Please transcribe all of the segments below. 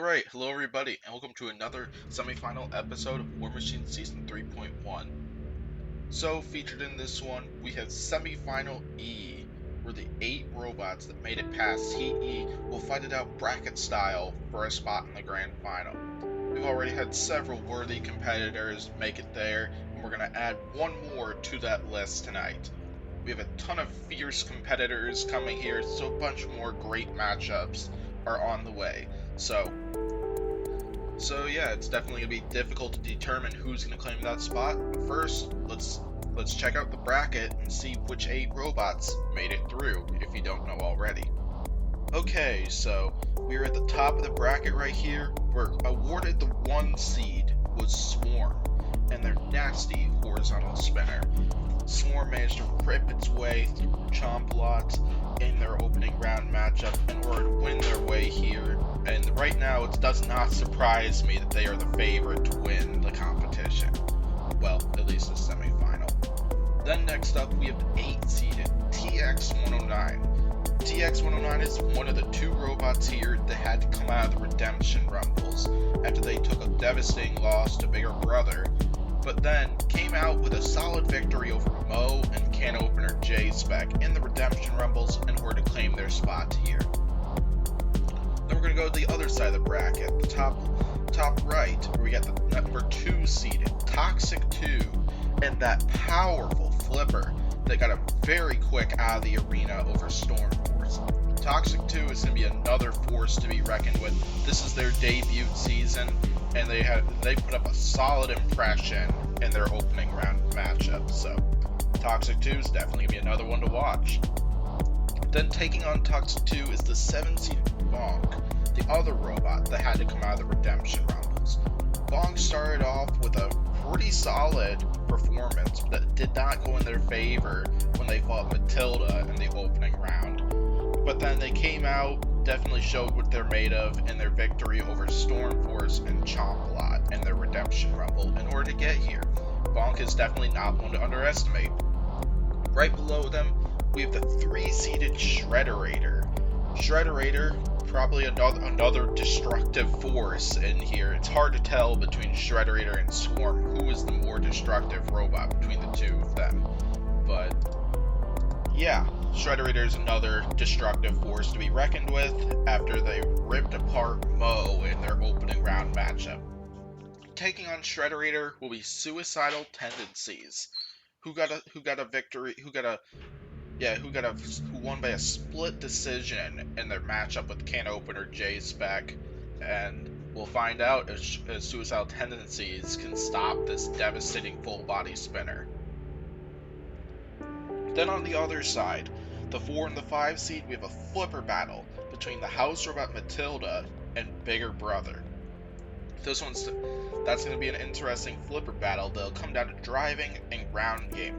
Alright, hello everybody, and welcome to another semi-final episode of War Machine Season 3.1. So, featured in this one, we have Semi-Final E, where the 8 robots that made it past Heat E will fight it out bracket style for a spot in the Grand Final. We've already had several worthy competitors make it there, and we're going to add one more to that list tonight. We have a ton of fierce competitors coming here, so a bunch more great matchups are on the way. So yeah, it's definitely gonna be difficult to determine who's gonna claim that spot. But first, let's check out the bracket and see which 8 robots made it through, if you don't know already. Okay, so we're at the top of the bracket right here. We're awarded the 1 seed was Swarm and their nasty horizontal spinner. Swarm managed to rip its way through Chomplot in their opening round matchup in order to win their way here, and right now it does not surprise me that they are the favorite to win the competition. Well, at least the semi-final. Then next up we have the 8-seeded TX-109. TX-109 is one of the 2 robots here that had to come out of the Redemption Rumbles after they took a devastating loss to Bigger Brother, but then came out with a solid victory over Mo and can opener J-Spec in the Redemption Rumbles in order to claim their spot here. Then we're going to go to the other side of the bracket, the top right, where we got the number 2 seeded Toxic 2 and that powerful flipper that got him very quick out of the arena over Storm Force. Toxic 2 is going to be another force to be reckoned with. This is their debut season, and they put up a solid impression in their opening round matchup, so Toxic 2 is definitely going to be another one to watch. Then taking on Toxic 2 is the 7-seeded Bonk, the other robot that had to come out of the Redemption Rumbles. Bonk started off with a pretty solid performance that did not go in their favor when they fought Matilda in the opening round, but then they came out, definitely showed what they're made of in their victory over Storm Force and Chomplot in their Redemption Rumble in order to get here. Bonk is definitely not one to underestimate. Right below them, we have the 3-seeded Shrederator. Shrederator, probably another destructive force in here. It's hard to tell between Shrederator and Swarm who is the more destructive robot between the 2 of them. But yeah, Shrederator is another destructive force to be reckoned with after they ripped apart Mo in their opening round matchup. Taking on Shrederator will be Suicidal Tendencies, who won by a split decision in their matchup with can opener J-Spec, and we'll find out if Suicidal Tendencies can stop this devastating full body spinner. Then on the other side, the 4 and the 5 seed, we have a flipper battle between the house robot Matilda and Bigger Brother. That's going to be an interesting flipper battle that'll come down to driving and ground game.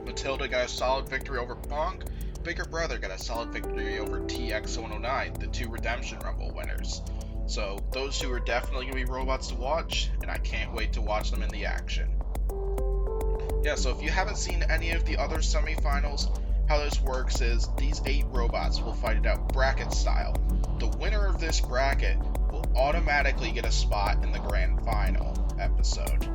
Matilda got a solid victory over Bonk. Bigger Brother got a solid victory over TX-109, the 2 Redemption Rumble winners. So those 2 are definitely going to be robots to watch, and I can't wait to watch them in the action. Yeah, so if you haven't seen any of the other semifinals, how this works is these 8 robots will fight it out bracket style. The winner of this bracket will automatically get a spot in the Grand Final episode.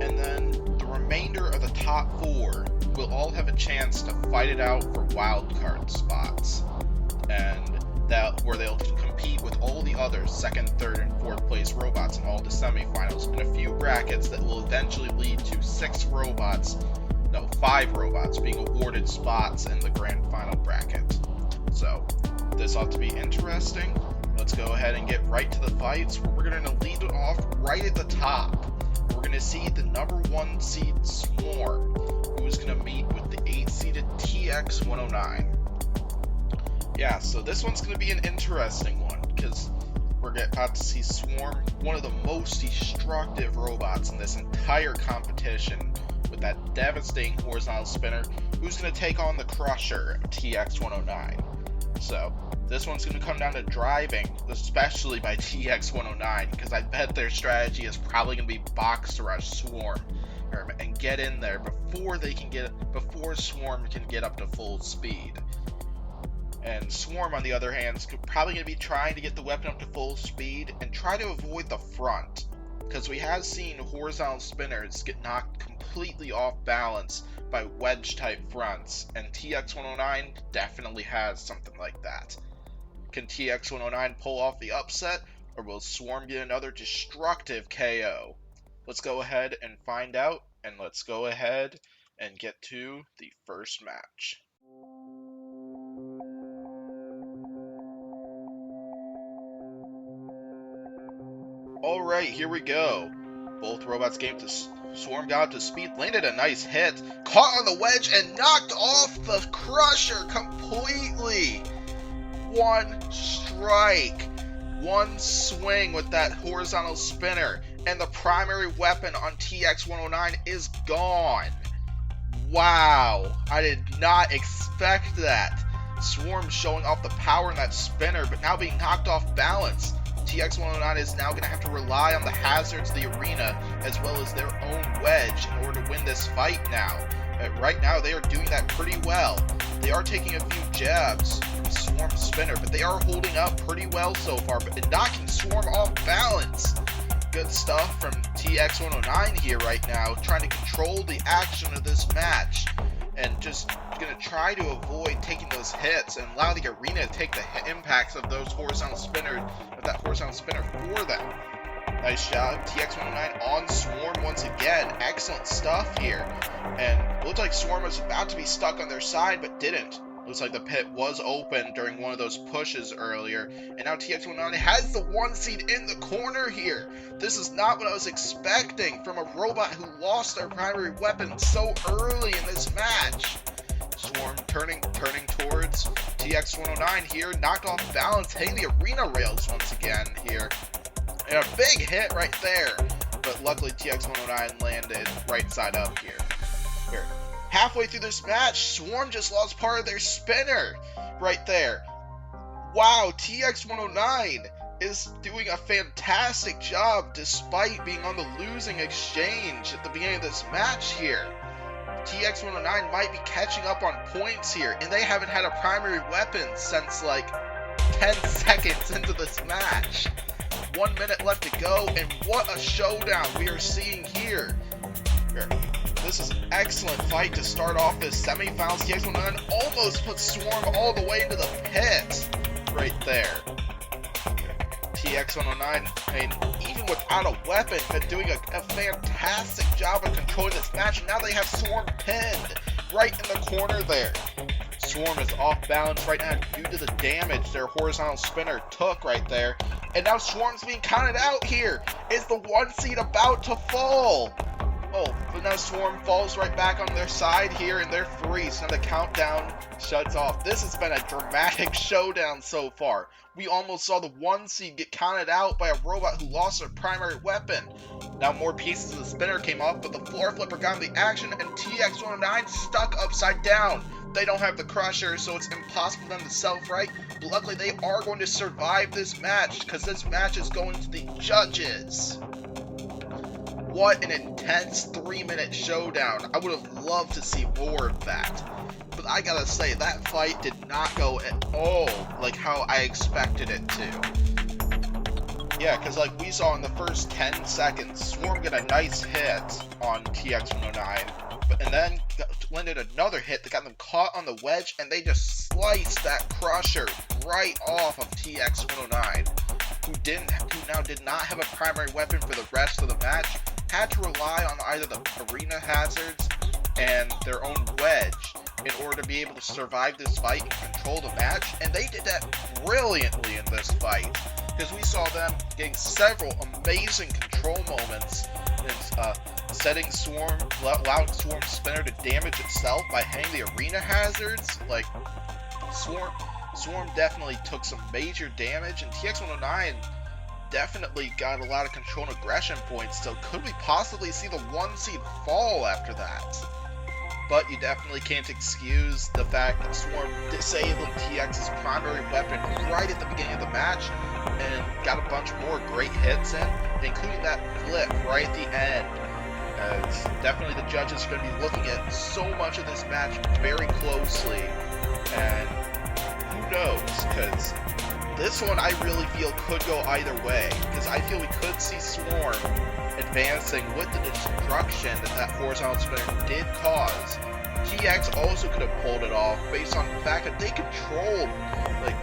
And then the remainder of the top 4 will all have a chance to fight it out for wildcard spots. And where they'll compete with all the other 2nd, 3rd, and 4th place robots in all the semifinals in a few brackets that will eventually lead to 5 robots being awarded spots in the Grand Final bracket. So this ought to be interesting. Let's go ahead and get right to the fights, where we're going to lead it off right at the top. We're going to see the number 1 seed Swarm, who is going to meet with the 8-seeded TX-109. Yeah, so this one's going to be an interesting one, because we're about to see Swarm, one of the most destructive robots in this entire competition, with that devastating horizontal spinner, who's going to take on the crusher of TX-109. So this one's going to come down to driving, especially by TX-109, because I bet their strategy is probably going to be box rush Swarm and get in there before Swarm can get up to full speed. And Swarm, on the other hand, is probably going to be trying to get the weapon up to full speed and try to avoid the front, because we have seen horizontal spinners get knocked completely off balance by wedge-type fronts, and TX-109 definitely has something like that. Can TX-109 pull off the upset, or will Swarm get another destructive KO? Let's go ahead and find out, and let's go ahead and get to the first match. Alright, here we go. Both robots came to Swarm got up to speed, landed a nice hit, caught on the wedge, and knocked off the Crusher completely. One strike, one swing with that horizontal spinner, and the primary weapon on TX-109 is gone. Wow, I did not expect that. Swarm showing off the power in that spinner, but now being knocked off balance. TX-109 is now going to have to rely on the hazards of the arena as well as their own wedge in order to win this fight now. Right now they are doing that pretty well. They are taking a few jabs from Swarm's spinner, but they are holding up pretty well so far, but knocking Swarm off balance. Good stuff from TX-109 here right now, trying to control the action of this match and just going to try to avoid taking those hits and allow the arena to take the impacts of those horizontal spinner, for them. Nice job, TX-109 on Swarm once again. Excellent stuff here. And looked like Swarm was about to be stuck on their side, but didn't. Looks like the pit was open during one of those pushes earlier, and now TX-109 has the one seed in the corner here. This is not what I was expecting from a robot who lost their primary weapon so early in this match. Swarm turning towards TX-109 here, knocked off balance, hitting the arena rails once again here. And a big hit right there, but luckily TX-109 landed right side up here. Halfway through this match, Swarm just lost part of their spinner right there. Wow, TX-109 is doing a fantastic job despite being on the losing exchange at the beginning of this match here. TX-109 might be catching up on points here, and they haven't had a primary weapon since like 10 seconds into this match. 1 minute left to go, and what a showdown we are seeing here. This is an excellent fight to start off this semifinals. TX-109 almost puts Swarm all the way into the pit right there. TX-109, I mean, even without a weapon, been doing a fantastic job of controlling this match. And now they have Swarm pinned right in the corner there. Swarm is off balance right now due to the damage their horizontal spinner took right there. And now Swarm's being counted out here. Is the one seed about to fall? Oh, but now Swarm falls right back on their side here, and they're free, so now the countdown shuts off. This has been a dramatic showdown so far. We almost saw the one seed get counted out by a robot who lost their primary weapon. Now more pieces of the spinner came off, but the floor flipper got in the action, and TX-109 stuck upside down. They don't have the Crusher, so it's impossible for them to self-right, but luckily they are going to survive this match, because this match is going to the judges. What an intense 3-minute showdown. I would have loved to see more of that. But I gotta say, that fight did not go at all like how I expected it to. Yeah, because like we saw in the first 10 seconds, Swarm got a nice hit on TX-109, and then landed another hit that got them caught on the wedge, and they just sliced that Crusher right off of TX-109, who now did not have a primary weapon for the rest of the match. Had to rely on either the arena hazards and their own wedge in order to be able to survive this fight and control the match, and they did that brilliantly in this fight, because we saw them getting several amazing control moments and setting Swarm, allowing Swarm's spinner to damage itself by hitting the arena hazards. Like, Swarm definitely took some major damage, and TX-109 definitely got a lot of control and aggression points, so could we possibly see the one seed fall after that? But you definitely can't excuse the fact that Swarm disabled TX's primary weapon right at the beginning of the match and got a bunch more great hits in, including that flip right at the end. As definitely the judges are going to be looking at so much of this match very closely, and who knows? Because this one I really feel could go either way. Because I feel we could see Swarm advancing with the destruction that horizontal spinner did cause. TX also could have pulled it off based on the fact that they controlled like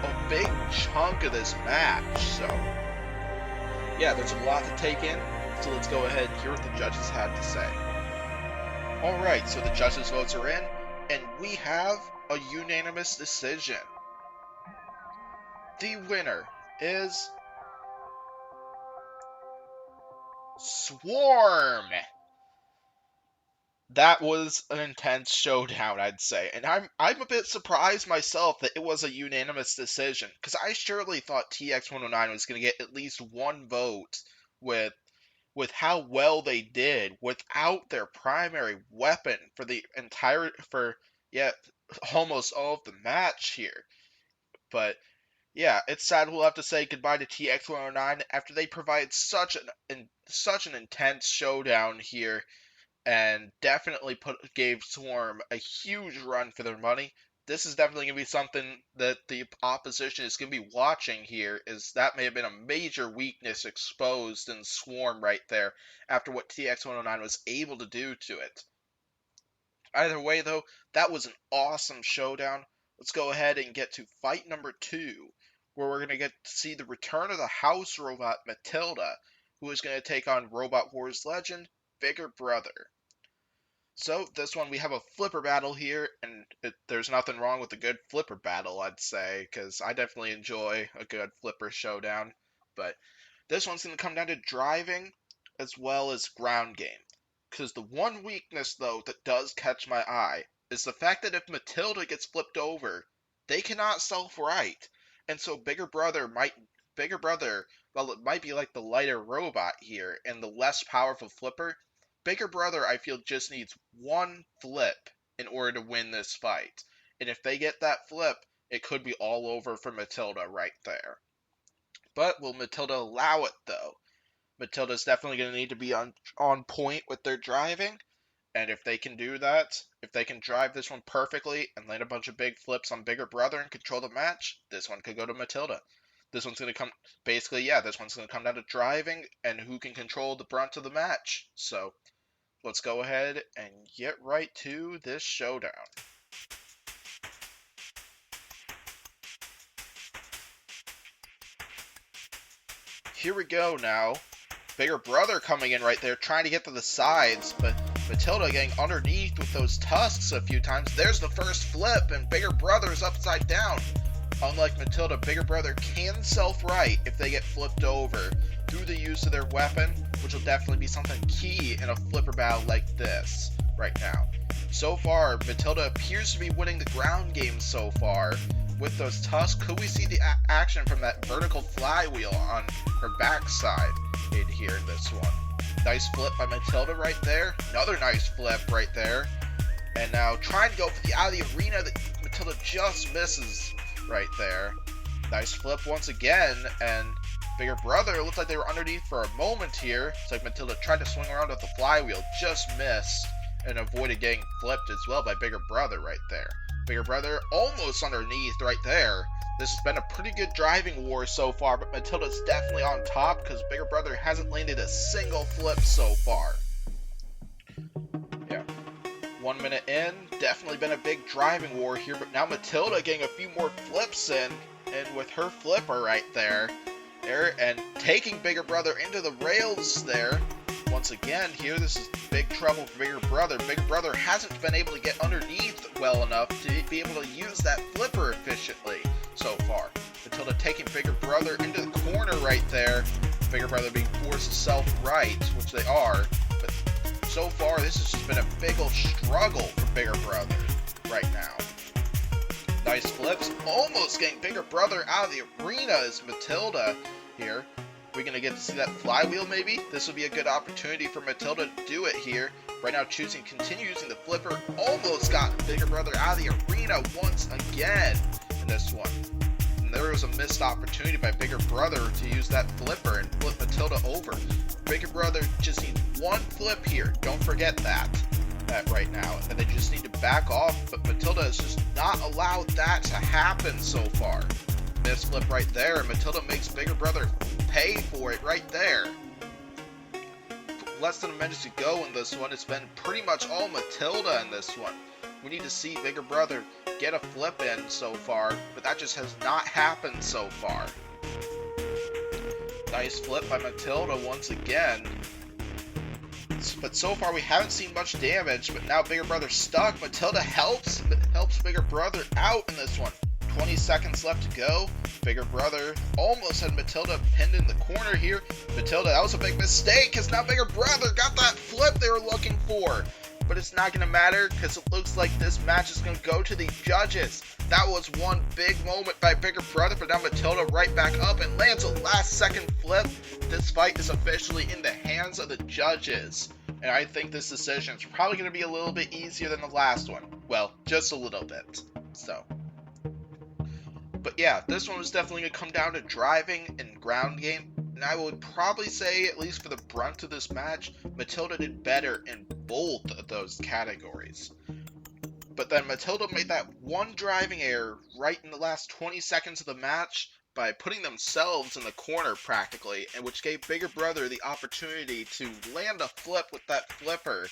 a big chunk of this match. So yeah, there's a lot to take in. So let's go ahead and hear what the judges had to say. Alright, so the judges' votes are in, and we have a unanimous decision. The winner is Swarm! That was an intense showdown, I'd say, and I'm a bit surprised myself that it was a unanimous decision, because I surely thought TX109 was going to get at least one vote with how well they did without their primary weapon for almost all of the match here. But yeah, it's sad we'll have to say goodbye to TX109 after they provide such an intense showdown here, and definitely gave Swarm a huge run for their money. This is definitely going to be something that the opposition is going to be watching here, is that may have been a major weakness exposed in Swarm right there after what TX109 was able to do to it. Either way, though, that was an awesome showdown. Let's go ahead and get to fight number 2, where we're going to get to see the return of the house robot Matilda, who is going to take on Robot Wars legend Bigger Brother. So, this one we have a flipper battle here, and there's nothing wrong with a good flipper battle, I'd say, because I definitely enjoy a good flipper showdown. But this one's going to come down to driving as well as ground game. Because the one weakness, though, that does catch my eye is the fact that if Matilda gets flipped over, they cannot self-right. And so Bigger Brother, well, it might be like the lighter robot here and the less powerful flipper. Bigger Brother, I feel, just needs one flip in order to win this fight. And if they get that flip, it could be all over for Matilda right there. But will Matilda allow it, though? Matilda's definitely going to need to be on point with their driving. And if they can do that, if they can drive this one perfectly and land a bunch of big flips on Bigger Brother and control the match, this one could go to Matilda. This one's going to come, this one's going to come down to driving and who can control the brunt of the match. So let's go ahead and get right to this showdown. Here we go now. Bigger Brother coming in right there, trying to get to the sides, but Matilda getting underneath with those tusks a few times. There's the first flip, and Bigger Brother's upside down. Unlike Matilda, Bigger Brother can self-right if they get flipped over through the use of their weapon, which will definitely be something key in a flipper battle like this right now. So far, Matilda appears to be winning the ground game so far with those tusks. Could we see the action from that vertical flywheel on her backside in here in this one? Nice flip by Matilda right there. Another nice flip right there. And now trying to go for the out of the arena that Matilda just misses right there. Nice flip once again, and Bigger Brother looked like they were underneath for a moment here. It's like Matilda tried to swing around with the flywheel, just missed, and avoided getting flipped as well by Bigger Brother right there. Bigger Brother almost underneath right there. This has been a pretty good driving war so far, but Matilda's definitely on top because Bigger Brother hasn't landed a single flip so far. Yeah. 1 minute in, definitely been a big driving war here, but now Matilda getting a few more flips in, and with her flipper right there, and taking Bigger Brother into the rails there. Once again, here, this is big trouble for Bigger Brother. Bigger Brother hasn't been able to get underneath well enough to be able to use that flipper efficiently so far. Matilda taking Bigger Brother into the corner right there. Bigger Brother being forced to self-right, which they are. But so far, this has just been a big old struggle for Bigger Brother right now. Nice flips. Almost getting Bigger Brother out of the arena is Matilda here. We're going to get to see that flywheel maybe? This will be a good opportunity for Matilda to do it here. Right now choosing to continue using the flipper. Almost got Bigger Brother out of the arena once again in this one. And there was a missed opportunity by Bigger Brother to use that flipper and flip Matilda over. Bigger Brother just needs one flip here. Don't forget that. at right now, and they just need to back off, but Matilda has just not allowed that to happen so far. Misflip right there, and Matilda makes bigger brother pay for it right there. Less than a minute to go in this one. It's been pretty much all Matilda in this one. We need to see bigger brother get a flip in so far, but that just has not happened so far. Nice flip by Matilda once again. But so far we haven't seen much damage, but now bigger brother stuck. Matilda helps bigger brother out in this one. 20 seconds left to go. Bigger brother almost had Matilda pinned in the corner here. Matilda, that was a big mistake, because now bigger brother got that flip they were looking for. But it's not going to matter, because it looks like this match is going to go to the judges. That was one big moment by bigger brother, but now Matilda right back up and lands a last second flip. This fight is officially in the hands of the judges. And I think this decision is probably going to be a little bit easier than the last one. Well, just a little bit. So. But yeah, this one was definitely going to come down to driving and ground game. And I would probably say, at least for the brunt of this match, Matilda did better in both of those categories. But then Matilda made that one driving error right in the last 20 seconds of the match by putting themselves in the corner practically, and which gave bigger brother the opportunity to land a flip with that flipper.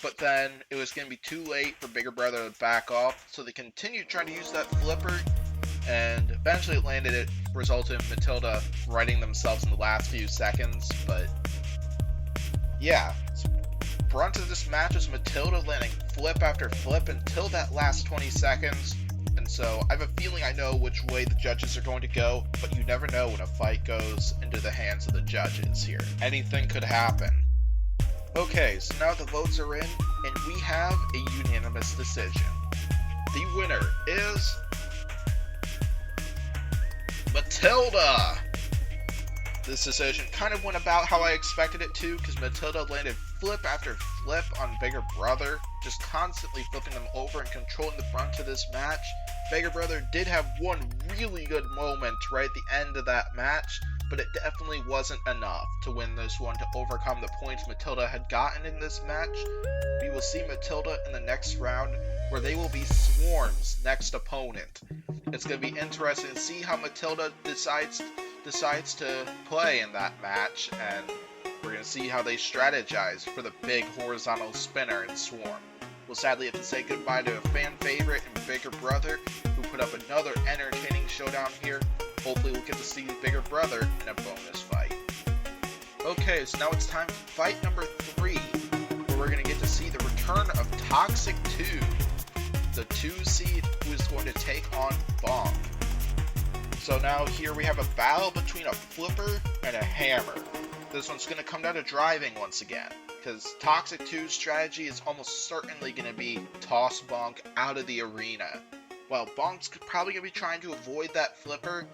But then it was going to be too late for bigger brother to back off, so they continued trying to use that flipper. And eventually it landed, it resulted in Matilda righting themselves in the last few seconds. But yeah, brunt of this match is Matilda landing flip after flip until that last 20 seconds. And so I have a feeling I know which way the judges are going to go, but you never know when a fight goes into the hands of the judges here. Anything could happen. Okay, so now the votes are in, and we have a unanimous decision. The winner is Matilda! This decision kind of went about how I expected it to, because Matilda landed flip after flip on bigger brother, just constantly flipping them over and controlling the brunt of this match. Bigger brother did have one really good moment right at the end of that match, but it definitely wasn't enough to win this one to overcome the points Matilda had gotten in this match. We will see Matilda in the next round, where they will be Swarm's next opponent. It's going to be interesting to see how Matilda decides to play in that match, and we're going to see how they strategize for the big horizontal spinner in Swarm. We'll sadly have to say goodbye to a fan favorite and bigger brother, who put up another entertaining showdown here. Hopefully we'll get to see bigger brother in a bonus fight. Okay, so now it's time for fight number 3, where we're going to get to see the return of Toxic 2, the 2 seed who is going to take on Bonk. So now here we have a battle between a flipper and a hammer. This one's going to come down to driving once again, because Toxic 2's strategy is almost certainly going to be toss Bonk out of the arena. While Bonk's probably going to be trying to avoid that flipper,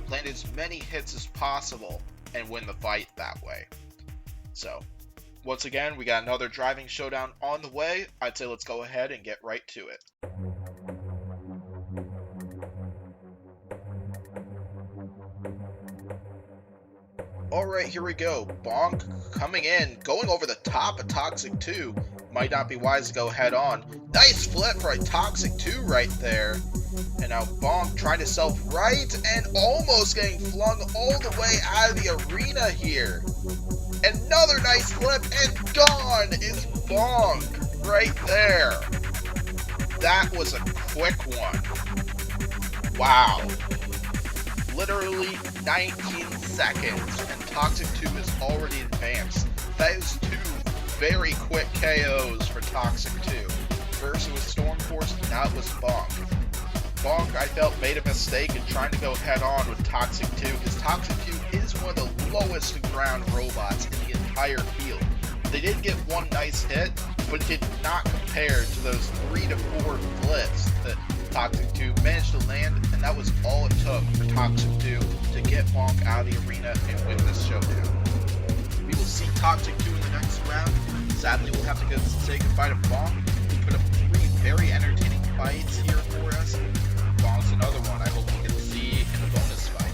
land as many hits as possible, and win the fight that way. So, once again, we got another driving showdown on the way. I'd say let's go ahead and get right to it. Alright, here we go. Bonk coming in, going over the top of Toxic 2. Might not be wise to go head on. Nice flip by Toxic 2 right there. And now Bonk trying to self-right and almost getting flung all the way out of the arena here. Another nice flip, and gone is Bonk right there. That was a quick one. Wow. Literally 19 seconds, and Toxic 2 is already advanced. That is 2 very quick KOs for Toxic 2. First it was Storm Force, now it was Bonk. Bonk, I felt, made a mistake in trying to go head on with Toxic 2, because Toxic 2 is one of the lowest ground robots in the entire field. They did get one nice hit, but it did not compare to those 3 to 4 flips that Toxic 2 managed to land, and that was all it took for Toxic 2 to get Bonk out of the arena and win this showdown. We will see Toxic 2 in the next round. Sadly, we'll have to say goodbye to Bonk, who put up 3 very entertaining fights here for us. Bonk's another one I hope we get to see in a bonus fight.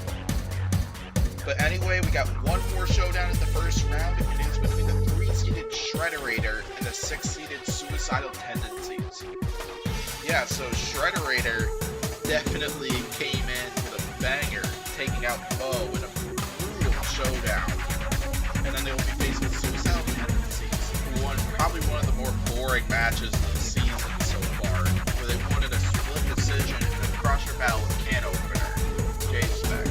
But anyway, we got one more showdown in the first round, and it is between the 3 seed 5-seeded Shrederator and the 6-seeded Suicidal Tendencies. Yeah, so Shrederator definitely came in with a banger, taking out Bo in a brutal showdown. And then they will be facing Suicidal Tendencies, who won probably one of the more boring matches of the season so far, where they won in a split decision in a crusher battle with can opener, J-Spec.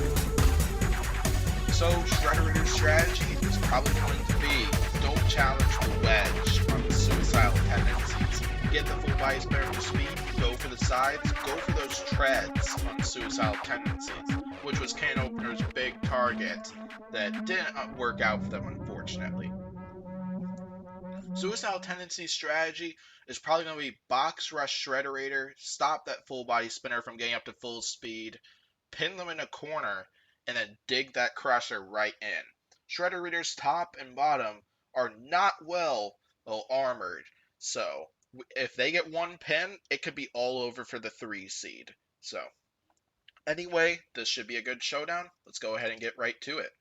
So Shrederator's strategy is probably going to be don't challenge the wedge on the Suicidal Tendencies. Get the full body spinner for speed, go for the sides, go for those treads on the Suicidal Tendencies, which was can opener's big target that didn't work out for them, unfortunately. Suicidal Tendencies strategy is probably going to be box rush Shrederator, stop that full body spinner from getting up to full speed, pin them in a corner, and then dig that crusher right in. Shrederator's top and bottom are not well armored, so if they get one pin, it could be all over for the 3 seed. So, anyway, this should be a good showdown. Let's go ahead and get right to it.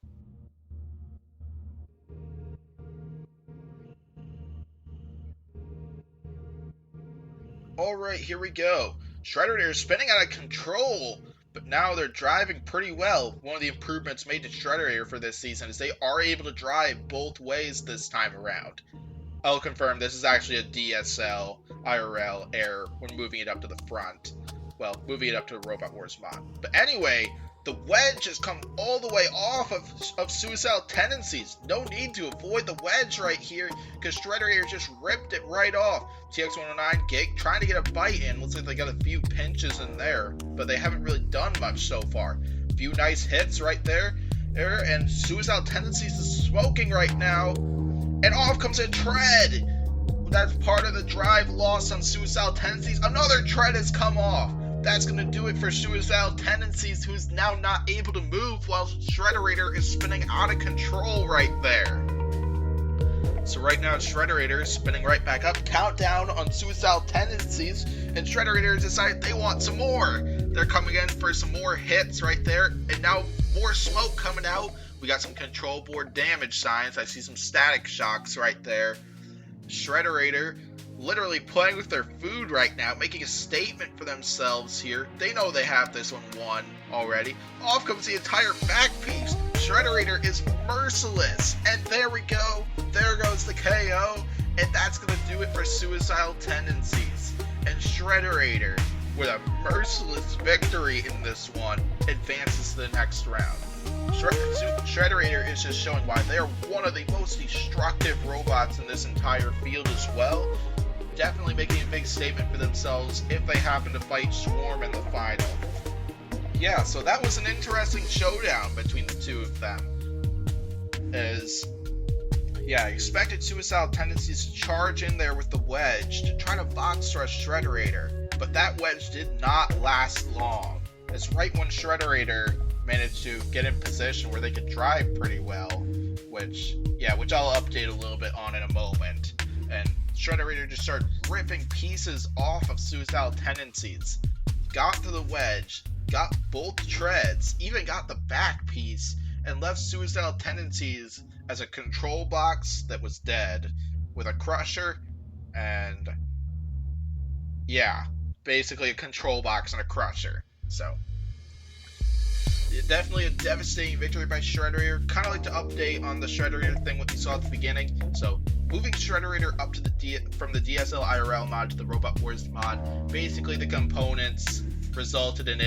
Alright, here we go. Shrederator is spinning out of control, but now they're driving pretty well. One of the improvements made to Shrederator for this season is they are able to drive both ways this time around. I'll confirm this is actually a DSL IRL error when moving it up to the front. Well, moving it up to the Robot Wars mod. But anyway, the wedge has come all the way off of Suicidal Tendencies. No need to avoid the wedge right here, because Shrederator just ripped it right off. TX109 trying to get a bite in. Looks like they got a few pinches in there, but they haven't really done much so far. A few nice hits right there. And Suicidal Tendencies is smoking right now. And off comes a tread. That's part of the drive loss on Suicidal Tendencies. Another tread has come off. That's going to do it for Suicidal Tendencies, who's now not able to move while Shrederator is spinning out of control right there. So right now Shrederator is spinning right back up. Countdown on Suicidal Tendencies, and Shrederator decided they want some more. They're coming in for some more hits right there, and now more smoke coming out. We got some control board damage signs. I see some static shocks right there. Shrederator literally playing with their food right now, making a statement for themselves here. They know they have this one won already. Off comes the entire back piece. Shrederator is merciless. And there we go. There goes the KO. And that's going to do it for Suicidal Tendencies. And Shrederator, with a merciless victory in this one, advances to the next round. Shrederator is just showing why they are one of the most destructive robots in this entire field as well. Definitely making a big statement for themselves if they happen to fight Swarm in the final. Yeah, so that was an interesting showdown between the two of them. I expected Suicidal Tendencies to charge in there with the wedge to try to box rush Shrederator, but that wedge did not last long, as right when Shrederator managed to get in position where they could drive pretty well, which I'll update a little bit on in a moment. And Shrederator just started ripping pieces off of Suicidal Tendencies. Got to the wedge, got both treads, even got the back piece, and left Suicidal Tendencies as a control box that was dead, with a crusher, and basically a control box and a crusher. So definitely a devastating victory by Shrederator. Kind of like to update on the Shrederator thing what you saw at the beginning. So moving Shrederator up to from the DSL IRL mod to the Robot Wars mod, basically the components would result in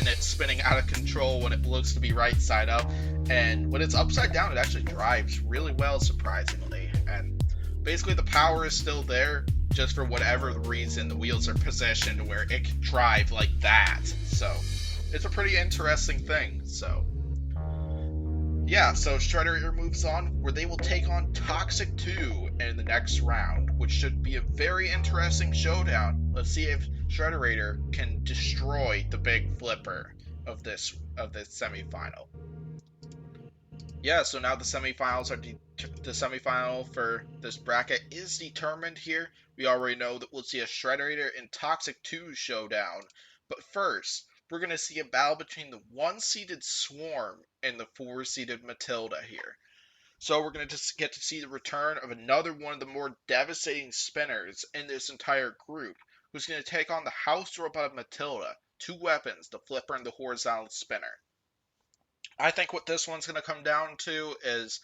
it spinning out of control when it looks to be right side up, and when it's upside down it actually drives really well, surprisingly. And basically the power is still there, just for whatever reason the wheels are positioned where it can drive like that. So it's a pretty interesting thing. So Shrederator moves on, where they will take on Toxic 2 in the next round, which should be a very interesting showdown. Let's see if Shrederator can destroy the big flipper of this semifinal. So now the semifinals are the semifinal for this bracket is determined here. We already know that we'll see a Shrederator and Toxic 2 showdown, but first we're going to see a battle between the 1-seeded Swarm and the 4-seeded Matilda here. So we're going to just get to see the return of another one of the more devastating spinners in this entire group, who's going to take on the house robot of Matilda. Two weapons, the flipper and the horizontal spinner. I think what this one's going to come down to is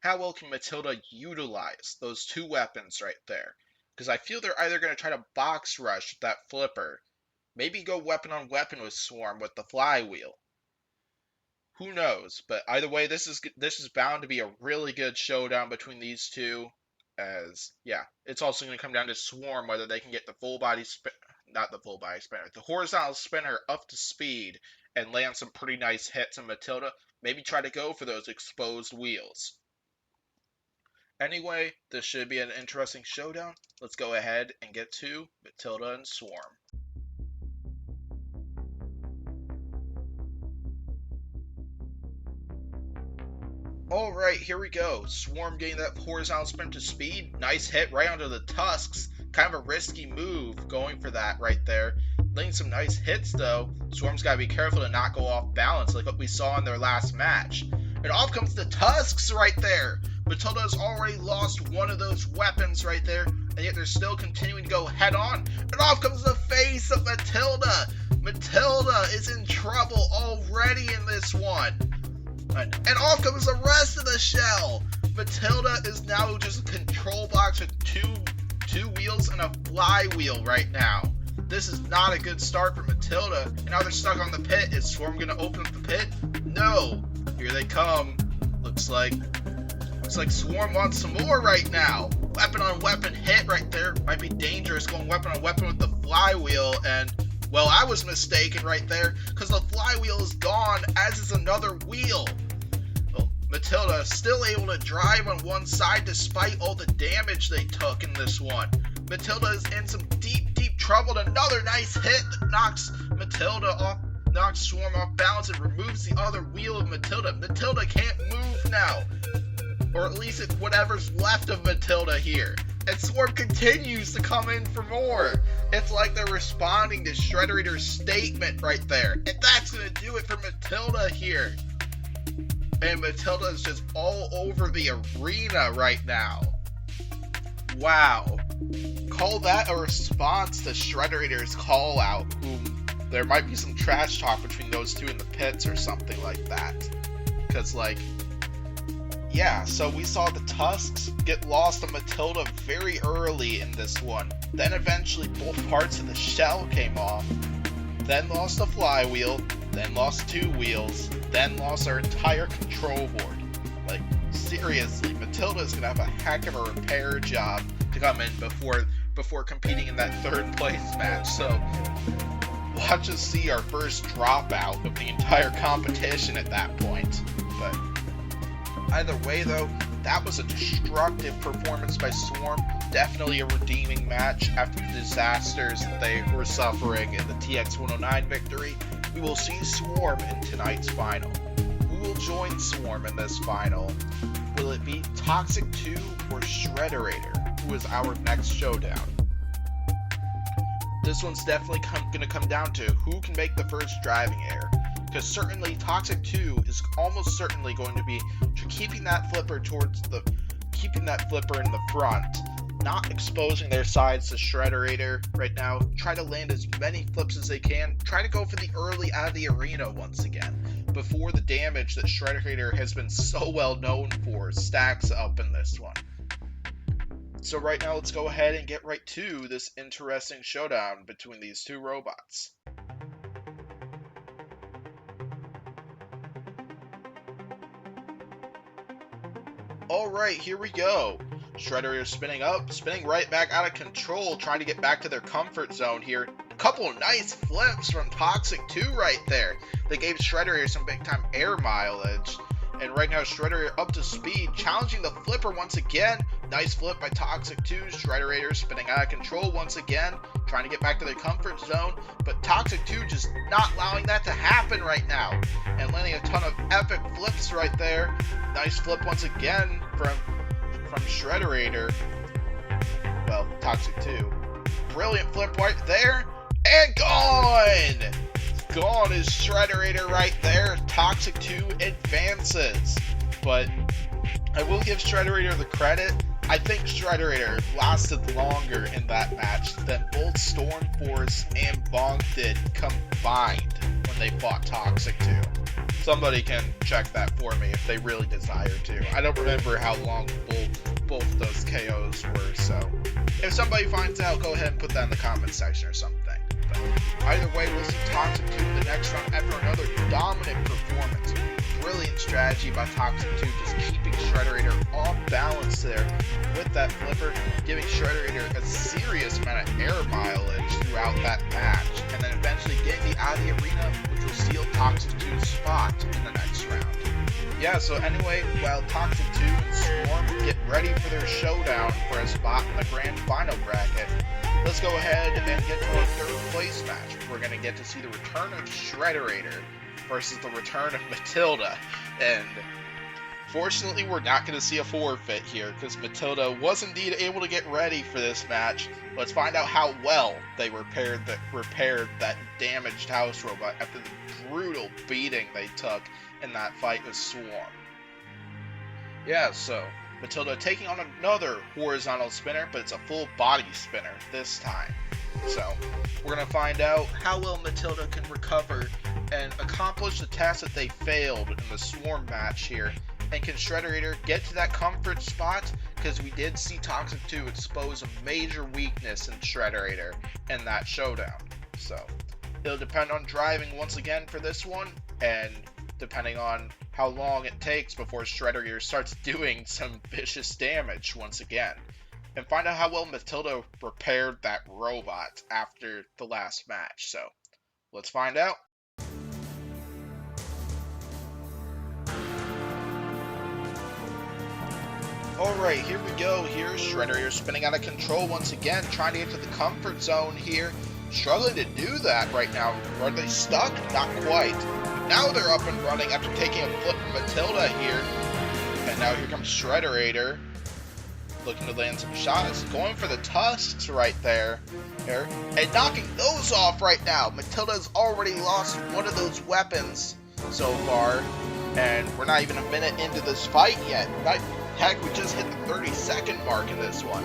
how well can Matilda utilize those two weapons right there? Because I feel they're either going to try to box rush that flipper, maybe go weapon on weapon with Swarm with the flywheel. Who knows? But either way, this is bound to be a really good showdown between these two. As yeah, it's also going to come down to Swarm whether they can get the full body not the full body spinner, the horizontal spinner up to speed and land some pretty nice hits on Matilda. Maybe try to go for those exposed wheels. Anyway, this should be an interesting showdown. Let's go ahead and get to Matilda and Swarm. Alright, here we go. Swarm getting that horizontal spin to speed. Nice hit right onto the tusks. Kind of a risky move going for that right there. Laying some nice hits though. Swarm's got to be careful to not go off balance like what we saw in their last match. And off comes the tusks right there. Matilda has already lost one of those weapons right there, and yet they're still continuing to go head on. And off comes the face of Matilda. Matilda is in trouble already in this one. And off comes the rest of the shell. Matilda is now just a control box with two wheels and a flywheel right now. This is not a good start for Matilda. And now they're stuck on the pit. Is Swarm going to open up the pit? No. Here they come. Looks like Swarm wants some more right now. Weapon on weapon hit right there. Might be dangerous going weapon on weapon with the flywheel. And, well, I was mistaken right there because the flywheel is gone, as is another wheel. Well, Matilda still able to drive on one side despite all the damage they took in this one. Matilda is in some deep trouble. Another nice hit that knocks Swarm off balance and removes the other wheel of Matilda. Matilda can't move now. Or at least it's whatever's left of Matilda here. And Swarm continues to come in for more. It's like they're responding to Shrederator's statement right there. And that's going to do it for Matilda here. And Matilda is just all over the arena right now. Wow. Call that a response to Shrederator's call out, whom there might be some trash talk between those two in the pits or something like that. Because, like, yeah, so we saw the tusks get lost on Matilda very early in this one. Then eventually both parts of the shell came off. Then lost the flywheel. Then lost two wheels. Then lost our entire control board. Like, seriously, Matilda's gonna have a heck of a repair job to come in before competing in that third place match. So watch us see our first dropout of the entire competition at that point. But either way, though, that was a destructive performance by Swarm. Definitely a redeeming match after the disasters that they were suffering in the TX-109 victory. We will see Swarm in tonight's final. Who will join Swarm in this final? Will it be Toxic 2 or Shrederator, who is our next showdown? This one's definitely going to come down to who can make the first driving error. Because certainly Toxic 2 is almost certainly going to be keeping that flipper in the front, not exposing their sides to Shrederator right now. Try to land as many flips as they can. Try to go for the early out of the arena once again, before the damage that Shrederator has been so well known for stacks up in this one. So right now, let's go ahead and get right to this interesting showdown between these two robots. Alright, here we go. Shrederator spinning up, spinning right back out of control, trying to get back to their comfort zone here. A couple of nice flips from Toxic 2 right there. They gave Shrederator some big time air mileage. And right now, Shrederator up to speed, challenging the flipper once again. Nice flip by Toxic 2. Shrederator spinning out of control once again, trying to get back to their comfort zone. But Toxic 2 just not allowing that to happen right now. And landing a ton of epic flips right there. Nice flip once again from Shrederator. Well, Toxic 2. Brilliant flip right there. And gone! Gone is Shrederator right there. Toxic 2 advances. But I will give Shrederator the credit. I think Shrederator lasted longer in that match than both Storm Force and Bonk did combined when they fought Toxic 2. Somebody can check that for me if they really desire to. I don't remember how long both of those KOs were, so if somebody finds out, go ahead and put that in the comment section or something. But either way, we'll see Toxic 2 in the next round after another dominant performance. Brilliant strategy by Toxic 2, just keeping Shrederator off balance there with that flipper, giving Shrederator a serious amount of air mileage throughout that match, and then eventually getting the out of the arena, which will seal Toxic 2's spot in the next round. Yeah, so anyway, while Toxic 2 and Swarm get ready for their showdown for a spot in the grand final bracket, let's go ahead and get to our third place match. We're going to get to see the return of Shrederator versus the return of Matilda, and fortunately we're not going to see a forfeit here because Matilda was indeed able to get ready for this match. Let's find out how well they repaired that damaged house robot after the brutal beating they took in that fight with Swarm. Yeah, so Matilda taking on another horizontal spinner, but it's a full body spinner this time. So we're going to find out how well Matilda can recover and accomplish the task that they failed in the Swarm match here. And can Shrederator get to that comfort spot? Because we did see Toxic 2 expose a major weakness in Shrederator in that showdown. So it'll depend on driving once again for this one, and depending on how long it takes before Shrederator starts doing some vicious damage once again. And find out how well Matilda repaired that robot after the last match. So let's find out. Alright, here we go. Here's Shrederator spinning out of control once again, trying to get to the comfort zone here. Struggling to do that right now. Are they stuck? Not quite. Now they're up and running after taking a flip from Matilda here. And now here comes Shrederator, looking to land some shots. Going for the tusks right there. And knocking those off right now. Matilda's already lost one of those weapons so far. And we're not even a minute into this fight yet. Heck, we just hit the 30-second mark in this one.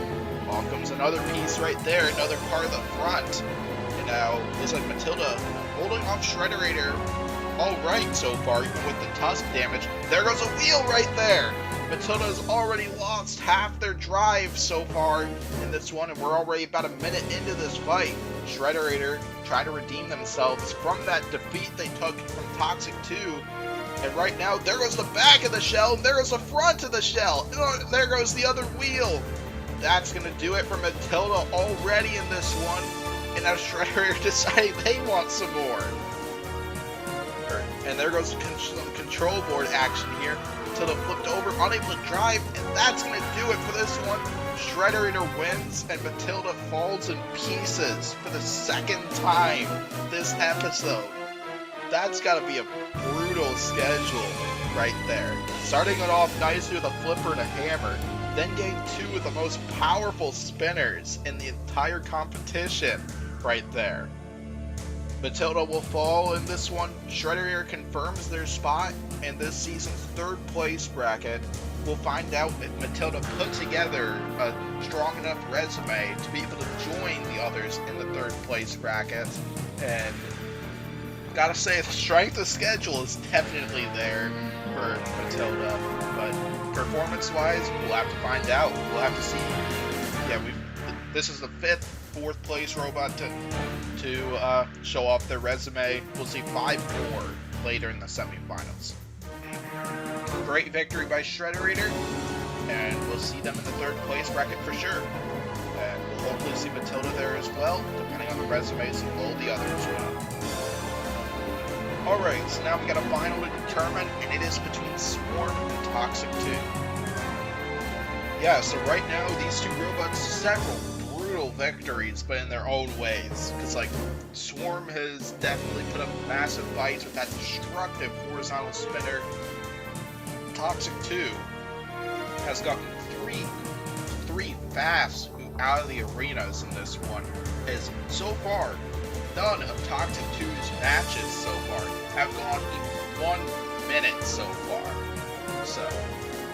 Off comes another piece right there, another part of the front. And now, looks like Matilda holding off Shrederator alright so far, even with the tusk damage. There goes a wheel right there! Matilda's already lost half their drive so far in this one, and we're already about a minute into this fight. Shrederator trying to redeem themselves from that defeat they took from Toxic 2. And right now, there goes the back of the shell, and there goes the front of the shell. There goes the other wheel. That's going to do it for Matilda already in this one. And now Shrederator deciding they want some more. And there goes some control board action here. Matilda flipped over, unable to drive, and that's going to do it for this one. Shrederator wins, and Matilda falls in pieces for the second time this episode. That's got to be a brutal schedule right there. Starting it off nicely with a flipper and a hammer, then getting two of the most powerful spinners in the entire competition right there. Matilda will fall in this one. Shrederator confirms their spot in this season's third place bracket. We'll find out if Matilda put together a strong enough resume to be able to join the others in the third place bracket. And gotta say, the strength of schedule is definitely there for Matilda, but performance-wise, we'll have to find out. We'll have to see. Yeah, this is the fourth place robot to show off their resume. We'll see 5 more later in the semifinals. Great victory by Shrederator, and we'll see them in the third place bracket for sure. And we'll hopefully see Matilda there as well, depending on the resumes of all the others. Alright, so now we got a final to determine, and it is between Swarm and Toxic 2. Yeah, so right now, these two robots, several brutal victories, but in their own ways. Because, like, Swarm has definitely put up massive fights with that destructive horizontal spinner. Toxic 2 has gotten three fast out of the arenas in this one. As so far, none of Toxic 2's matches so far have gone even 1 minute so far. So,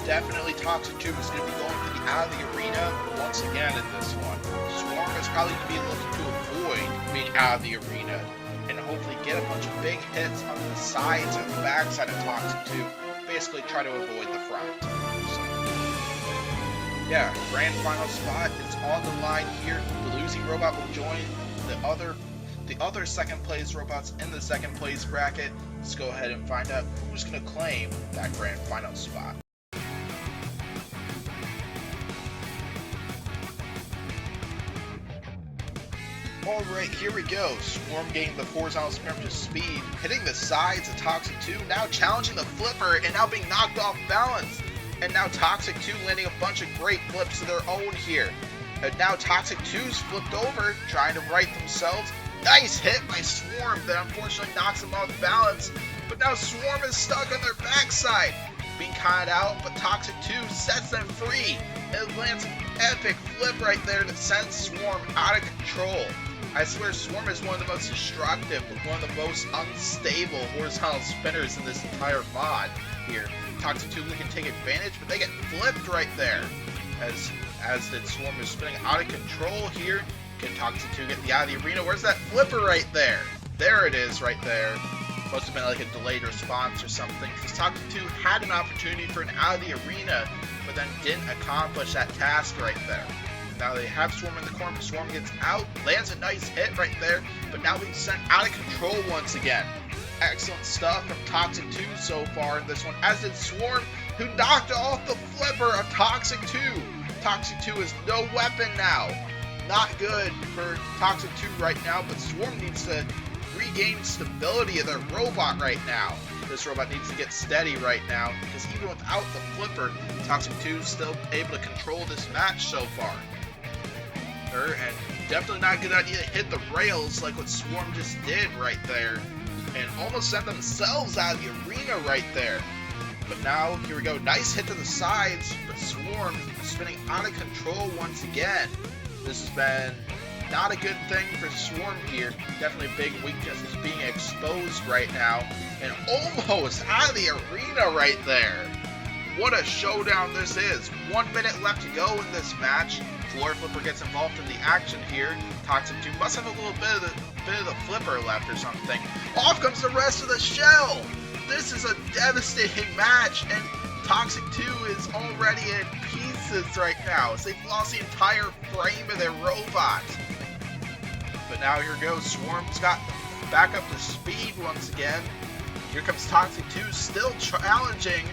definitely Toxic 2 is going to be going to the out of the arena once again in this one. Swarm is probably going to be looking to avoid being out of the arena and hopefully get a bunch of big hits on the sides and the backside of Toxic 2. Basically try to avoid the front. So, yeah, grand final spot is on the line here. The losing robot will join the other second place robots in the second place bracket. Let's go ahead and find out who's going to claim that grand final spot. Alright, here we go. Swarm gaining the horizontal spin up to speed, hitting the sides of Toxic 2, now challenging the flipper and now being knocked off balance. And now Toxic 2 landing a bunch of great flips of their own here. And now Toxic 2's flipped over, trying to right themselves. Nice hit by Swarm that unfortunately knocks them off balance. But now Swarm is stuck on their backside, being caught out, but Toxic 2 sets them free. It lands an epic flip right there that sends Swarm out of control. I swear Swarm is one of the most destructive, but one of the most unstable horizontal spinners in this entire mod here. Toxic 2 can take advantage, but they get flipped right there. As the Swarm is spinning out of control here. Can Toxic 2 get the out of the arena? Where's that flipper right there? There it is right there. Must have been like a delayed response or something, because Toxic 2 had an opportunity for an out of the arena, but then didn't accomplish that task right there. Now they have Swarm in the corner, Swarm gets out, lands a nice hit right there, but now being sent out of control once again. Excellent stuff from Toxic 2 so far in this one, as did Swarm, who knocked off the flipper of Toxic 2. Toxic 2 is no weapon now. Not good for Toxic 2 right now, but Swarm needs to regain stability of their robot right now. This robot needs to get steady right now, because even without the flipper, Toxic 2 is still able to control this match so far. And definitely not a good idea to hit the rails like what Swarm just did right there, and almost sent themselves out of the arena right there. But now, here we go, nice hit to the sides, but Swarm spinning out of control once again. This has been not a good thing for Swarm here. Definitely a big weakness is being exposed right now, and almost out of the arena right there. What a showdown this is. 1 minute left to go in this match. Floor Flipper gets involved in the action here. Toxic 2 must have a little bit of the flipper left or something. Off comes the rest of the shell. This is a devastating match, and Toxic 2 is already in pieces right now, as they've lost the entire frame of their robot. But now here goes, Swarm's got back up to speed once again. Here comes Toxic 2, still challenging.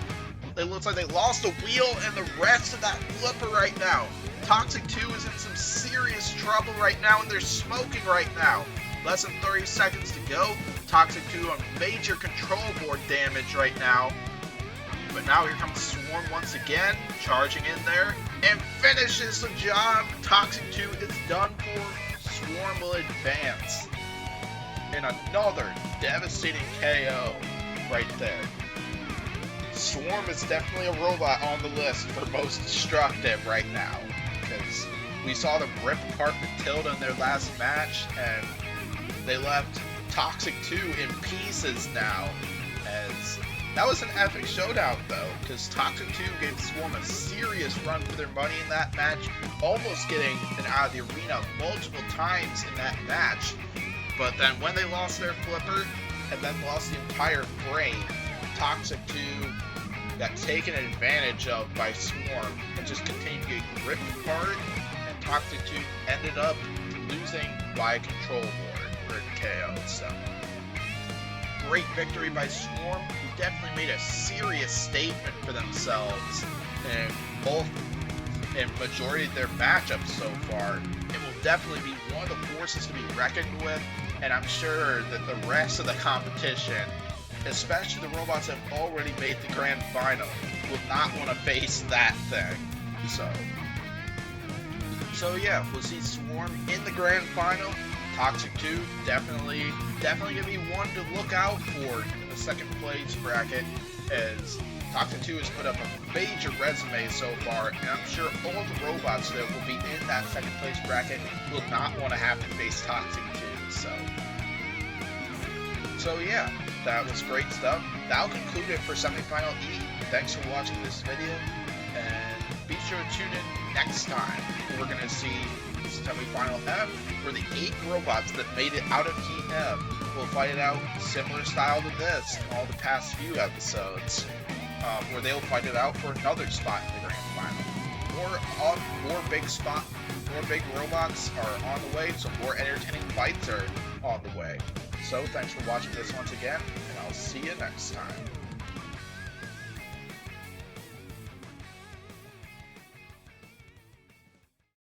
It looks like they lost the wheel and the rest of that flipper right now. Toxic 2 is in some serious trouble right now, and they're smoking right now. Less than 30 seconds to go. Toxic 2 on major control board damage right now. But now here comes Swarm once again, charging in there, and finishes the job. Toxic 2 is done for. Swarm will advance. And another devastating KO right there. Swarm is definitely a robot on the list for most destructive right now, because we saw them rip apart Matilda in their last match, and they left Toxic 2 in pieces now. As that was an epic showdown though, because Toxic 2 gave Swarm a serious run for their money in that match, almost getting an out of the arena multiple times in that match. But then when they lost their flipper and then lost the entire frame, Toxic 2 got taken advantage of by Swarm and just continued to get ripped apart, and Toxic 2 ended up losing by control board for a KO. So, great victory by Swarm, who definitely made a serious statement for themselves in majority of their matchups so far. It will definitely be one of the forces to be reckoned with, and I'm sure that the rest of the competition, especially the robots that have already made the grand final, will not want to face that thing. So yeah, we'll see Swarm in the grand final. Toxic 2 definitely gonna be one to look out for in the second place bracket, as Toxic 2 has put up a major resume so far, and I'm sure all the robots that will be in that second place bracket will not want to have to face Toxic 2. So yeah, that was great stuff. That'll conclude it for semifinal E. Thanks for watching this video. sure to tune in next time. We're going to see semifinal F, where the 8 robots that made it out of Heat F will fight it out similar style to this in all the past few episodes, where they'll fight it out for another spot in the grand final. More big robots are on the way, so more entertaining fights are on the way. So thanks for watching this once again, and I'll see you next time.